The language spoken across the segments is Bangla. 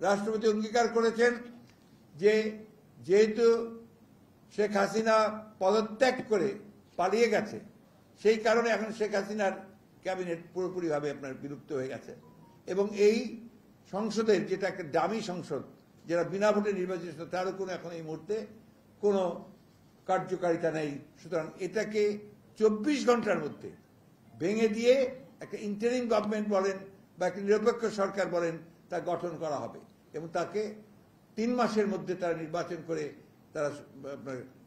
রাষ্ট্রপতি অঙ্গীকার করেছেন যে যেহেতু শেখ হাসিনা পদত্যাগ করে পালিয়ে গেছে, সেই কারণে এখন শেখ হাসিনার ক্যাবিনেট পুরোপুরিভাবে আপনার বিলুপ্ত হয়ে গেছে এবং এই সংসদের যেটা একটা দামি সংসদ, যারা বিনা ভোটে নির্বাচিত, তারও কোনো এখন এই মুহূর্তে কোনো কার্যকারিতা নেই। সুতরাং এটাকে 24 ঘন্টার মধ্যে ভেঙে দিয়ে একটা ইন্টারিম গভর্নমেন্ট বলেন বা একটা নিরপেক্ষ সরকার বলেন, তা গঠন করা হবে এবং তাকে 3 মাসের মধ্যে তারা নির্বাচন করে তারা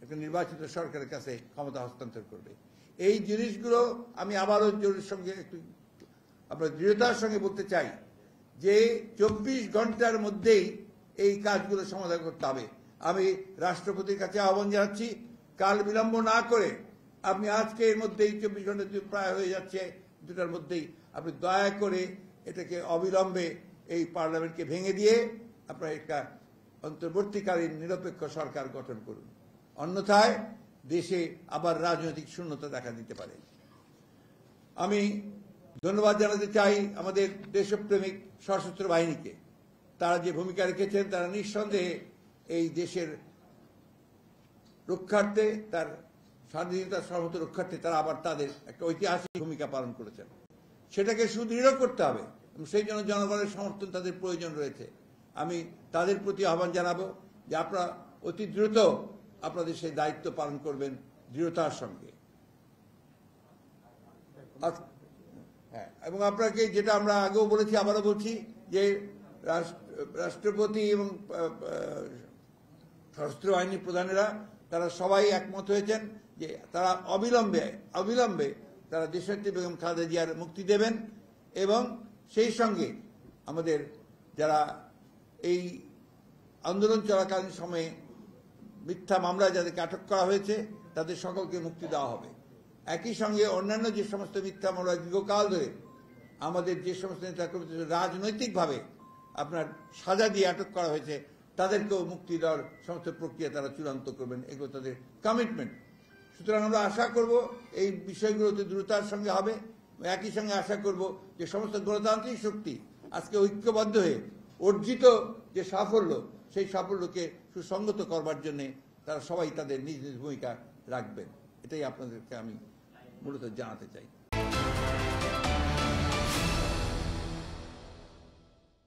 একটা নির্বাচিত সরকারের কাছে ক্ষমতা হস্তান্তর করবে। এই জিনিসগুলো আমি আবারও জোরের সঙ্গে একটু আপনার দৃঢ়তার সঙ্গে বলতে চাই যে 24 ঘন্টার মধ্যেই এই কাজগুলো সমাধান করতে হবে। আমি রাষ্ট্রপতির কাছে আহ্বান জানাচ্ছি, কাল বিলম্ব না করে আপনি আজকে এর মধ্যেই 24 ঘন্টা প্রায় হয়ে যাচ্ছে, 2টার মধ্যেই আপনি দয়া করে এটাকে অবিলম্বে এই পার্লামেন্টকে ভেঙে দিয়ে আপনার একটা অন্তর্বর্তীকালীন নিরপেক্ষ সরকার গঠন করুন, অন্যথায় দেশে আবার রাজনৈতিক শূন্যতা দেখা দিতে পারে। আমি ধন্যবাদ জানাতে চাই আমাদের দেশপ্রেমিক সশস্ত্র বাহিনীকে। তারা যে ভূমিকা রেখেছেন, তারা নিঃসন্দেহে এই দেশের রক্ষার্থে, তার স্বাধীনতার সর্বত রক্ষার্থে তারা আবার তাদের একটা ঐতিহাসিক ভূমিকা পালন করেছেন। সেটাকে সুদৃঢ় করতে হবে এবং সেই জন্য জনগণের সমর্থন তাদের প্রয়োজন রয়েছে। আমি তাদের প্রতি আহ্বান জানাবো যে আপনারা অতি দ্রুত আপনাদের সেই দায়িত্ব পালন করবেন দৃঢ়তার সঙ্গে। হ্যাঁ, এবং আপনাকে যেটা আমরা আগেও বলেছি, আবারও বলছি যে রাষ্ট্রপতি এবং সশস্ত্র বাহিনীর প্রধানেরা তারা সবাই একমত হয়েছেন যে তারা অবিলম্বে তারা দেশনেত্রী বেগম খালেদা জিয়ার মুক্তি দেবেন এবং সেই সঙ্গে আমাদের যারা এই আন্দোলন চলাকালীন সময়ে মিথ্যা মামলায় যাদেরকে আটক করা হয়েছে তাদের সকলকে মুক্তি দেওয়া হবে। একই সঙ্গে অন্যান্য যে সমস্ত মিথ্যা মামলা দীর্ঘকাল ধরে আমাদের যে সমস্ত নেতাকর্মী রাজনৈতিকভাবে আপনার সাজা দিয়ে আটক করা হয়েছে, তাদেরকেও মুক্তি দেওয়ার সমস্ত প্রক্রিয়া তারা চূড়ান্ত করবেন, এগুলো তাদের কমিটমেন্ট। সুতরাং আমরা আশা করব এই বিষয়গুলোতে দ্রুততার সঙ্গে হবে। একই সঙ্গে আশা করব যে সমস্ত গণতান্ত্রিক শক্তি আজকে ঐক্যবদ্ধ হয়ে অর্জিত যে সাফল্য, সেই সাফল্যকে সুসংগত করবার জন্য তারা সবাই তাদের নিজ নিজ ভূমিকা রাখবেন। এটাই আপনাদেরকে আমি মূলত জানাতে চাই।